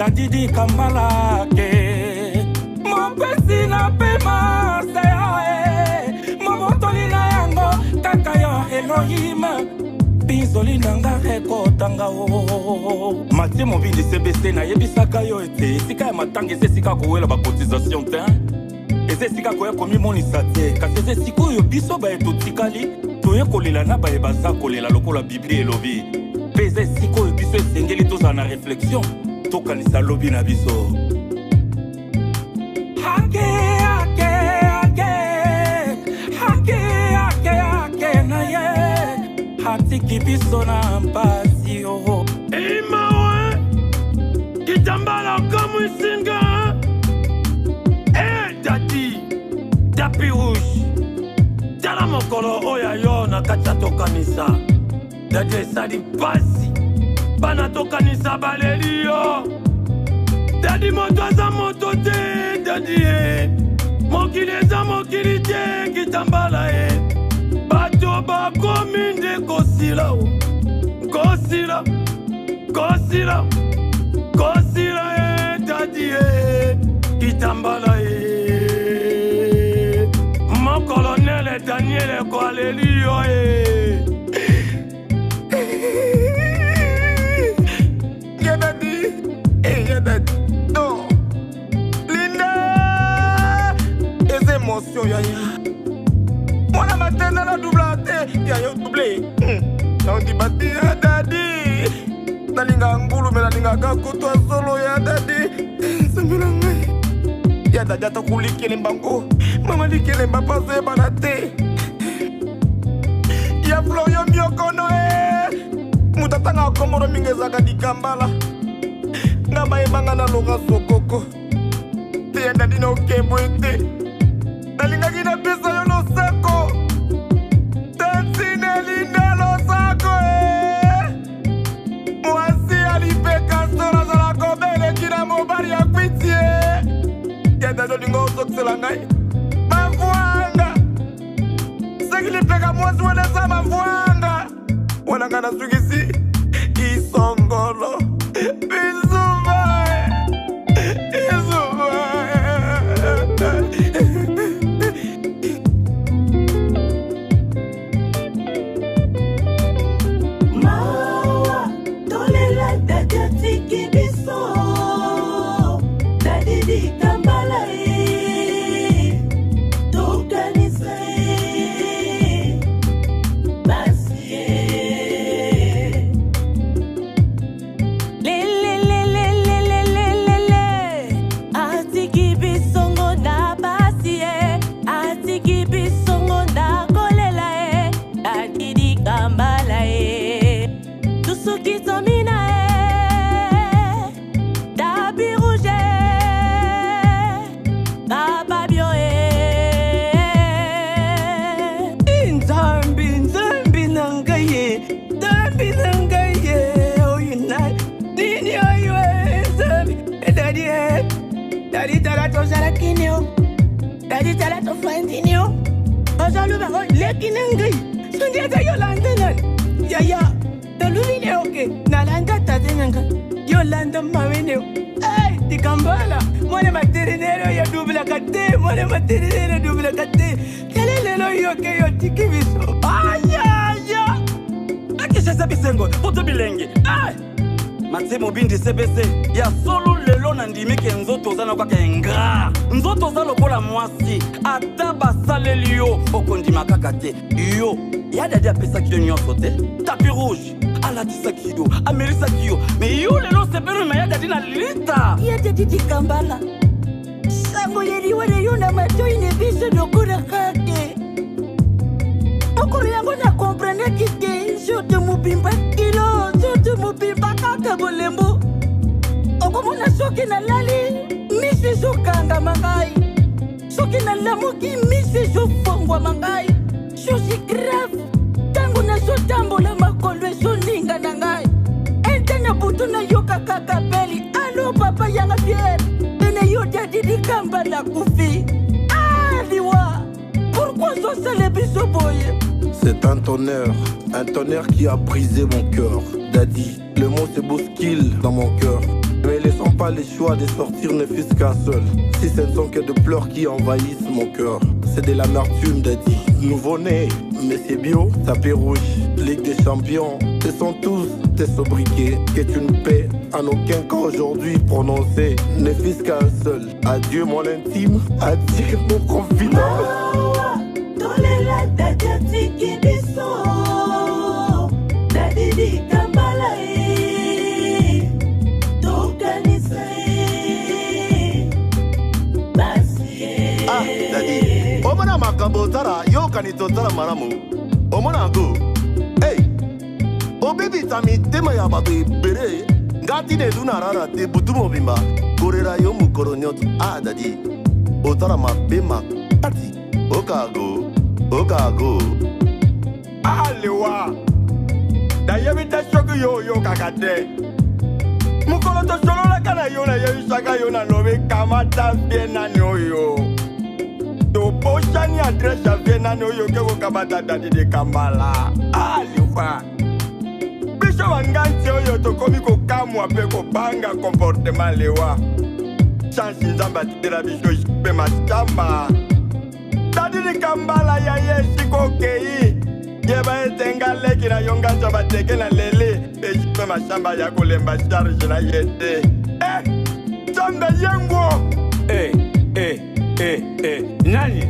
Dadidi Kambala ke Mopesi na pema seya Mobotoli na yango kaka yo Elohim Binzoli nanga rekotanga o Mathieu Mobindi CBC na yebisaka yo ete Sika ya matanga ese sika kowela ba cotisation te Ese sika koya komi monisa te Kasi ese siko yo biso ba eto tikali Toye kolela na ba ebaza kolela lokola Bibli elobi Pese siko yo biso esengeli toza na réflexion Tokanisa lobi na biso Hake na ye Hatiki biso na mpasi yo Imawe Kitambala kamu isinga Dadi Tapi rouge Tala mokolo oya yo na kacha tokanisa Dadi esadi pasi Bana tokanisa baleli yo Dadi moto aza moto te Dadi Mokili eza mokili te Kitambala Bato bakomi nde kosila Kosila Kosila Kosila Dadi Kitambala Mon colonel Daniel Kwalelio Yadadi Yadadi Non Linda Les émotions yaya Moi la matin dans la double yaya doublé On dit bati Yadadi Nalinga ngulu me nalinga kakuto solo Yadadi Samila ngai Yadadi atakulikele mbango Mama likele mbapase banate Ya flo yo myokono Mutatanga komoro mingezaka di Kambala Ngamba ebanga na longa sokoko Te Yadadi na okebo ete Nalinga gina pesa yo no sako Tansine linda lo sako Mwasi alipeka sora zala kobele kina mobari ya kwitie Yadadi olingo osoksela ngai Mavuanga Sekilipeka mwasi wanesa mavuanga Wanangana sugisi Isongolo Bizuva Izuva Mawa Tolela dada tiki biso Dadidi Kambala Tokanisa Basie Atiki bisongo na basie Atiki bisongo na kolela Dadidi Kambala Tusuki tomina Dabi rouge Kababio Nzambi nangaye Nzambi nangaye Oh yuna Nini oywe Nzambi Daddy tala to sala kinyo Daddy tala to fandinyo Ozalu ba leki nangai Sundi ata Yolanda nan Yaya Taluvine oke Nalanda tatenanga Yolanda mawene Hey di Kambala Mwane materinero ya dubla kate Mwane materinero dubla kate Kelelelo yoke yo tiki biso Aya Akisha bisengo Foto bilenge Mathieu Mobindi CBC Ya solo lelo nandimike nzoto zana kwa kenga Nzoto zalo kola mwasi Ata basaleli yo Okondima kakate Yo Yadadi apesa kiyo nyonso te Tapi rouge Alatisa kiyo Amerisa kiyo Me yo lelo sepero na yadadi na lita Yadadi Kambala Sango yeriwele yuna mato inebiso dokura kake Okuru yangu na komprene kike Sote mubimba kilo Sote mubimba kaka bolembo Okomona soki na lali Misi sokanga mangai Soki na lamuki misi sofongwa mangai Sosi grave Tangu na sotambola makolo soninga na ngai Entena butu na yoka kaka beli Alo papa yanga fier Ene yo Dadidi Kambala kufi Aliwa Pourquoi so sale biso boye C'est un tonnerre qui a brisé mon cœur. Daddy, le mot c'est Bosquil dans mon cœur. Mais les sons pas le choix de sortir ne fût-ce qu'un seul. Si ce ne sont que de pleurs qui envahissent mon cœur, c'est de l'amertume d'Adi. Nouveau-né, Monsieur Bio, tapis rouge, Ligue des champions, ce sont tous des sobriquets que tu ne peux en aucun cas aujourd'hui prononcer. Ne fût-ce qu'un seul. Adieu mon intime, adieu mon confident. Daddy, omona makambo tara yo kanito tara maramu. Omona go. Hey, o baby tami tema ya bato ibere. Ngati ne duna rara te butumo bimba. Korera yo mukoro nyoto. Daddy, o tara mabema party. Okago, okago. Alewa, da yebita shoku yo kakate. Mukolo to solo la kana yo na yebi shaka yo na lobe kamata biena nyoyo. To poshani adresa biena nyoyo ke wo kamata dadi de kamala. Alewa. Bisho wanganti yo to komi ko kamu ape ko banga comportement lewa. Chansi zamba titera bisho pe machamba. Dadi de kambala ya yeshi ko kei. Yeba etengale kina yonga chaba teke na lele. Ejipe mashamba ya kulemba charge na yete. Chamba yengo. Nani?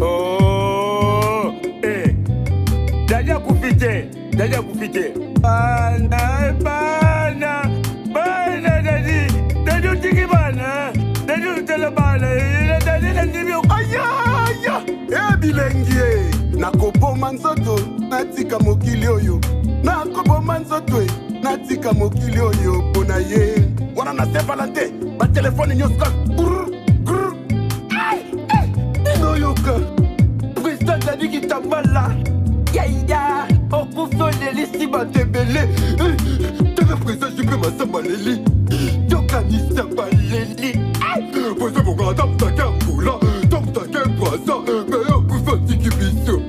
Oh, Daja kufite. Bana, Dadi. Dadi tiki bana. Dadi tele bana. Dadi nandibi. Aya. Bilengie. Nakoboma nzoto natika mokili oyo. Nakoboma nzoto natika mokili oyo pona ye. Wana na Saint Valentin ba telefone nyoska. Ino yoka. Presta Dadi kitambala. Yaya, okuso leli si batebele. Tebe presta jipe masamba leli. Yoka ni samba leli. Poise bonga tamtake angula. Tamtake poisa. Meyo kufa tiki biso.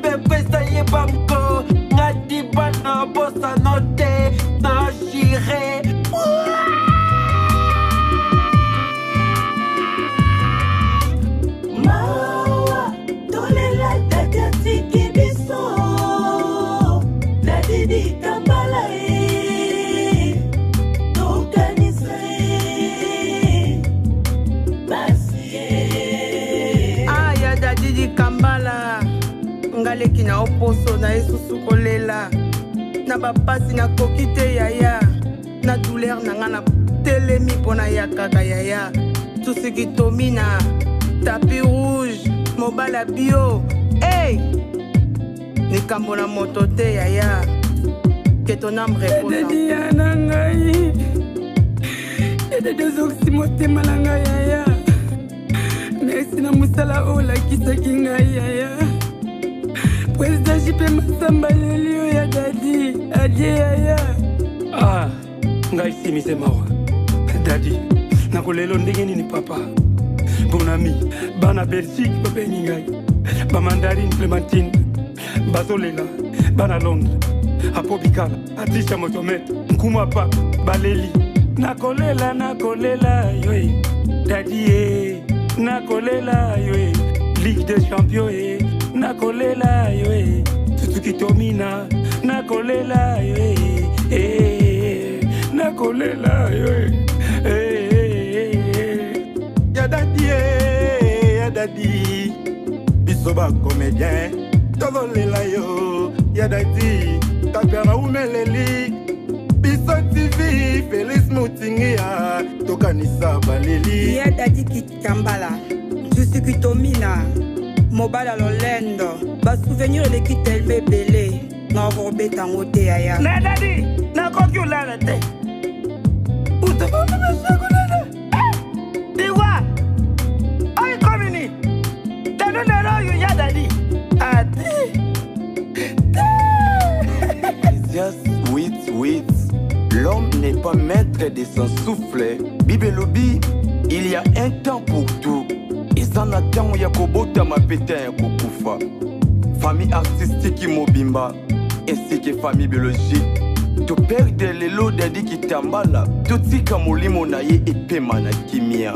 Pepe sa ye banko. Ngati bana bossa note. Na shire. Mawa, tolela daga tiki biso. Dadi di kambala Kambala ngaleki na oposo na esusu kolela na bapasi na kokite yaya na douleur na nga na telemi pona ya kaka yaya tusiki tomina tapis rouge mobala bio hey likambo na moto te yaya que ton âme repose dezoksi motema na ngai yaya merci na musala oyo olakisaki ngai yaya président jipe masamba leli oyo ya dadi adie yaya ngai simise mawa dadi nakolelo ndenge nini papa bonami bana belgique babengi ngai bamandarine clémentine bazolela bana londres apo bikala atisha motomete nkumapa baleli nakolela yoe dadi ye nakolela yoe ligue des champions ye nakolela yoe tutuki tomina nakolela yoe nakolela yoe ya dadi biso ba comédien tozolela yo ya dadi kakana umeleli biso TV Félix Moutingia tokanisa baleli ya dadi kitambala tusiki tomina mobala lolendo basouvenir eleki telbe ebele na okobeta yango te yaya na dadi nakoki olala te utabona basakolala diwa oyi komini tano lelo oyo ya dadi ati Just wait. L'homme n'est pas maître de son souffle. Bibelobi, il y a un temps pour tout. Et ça n'attend Yakobota ma pétain Kokufa. Famille artistique Mobimba, ainsi que famille biologique. toperde lelo dadi kitambala totika molimo na ye epema na kimia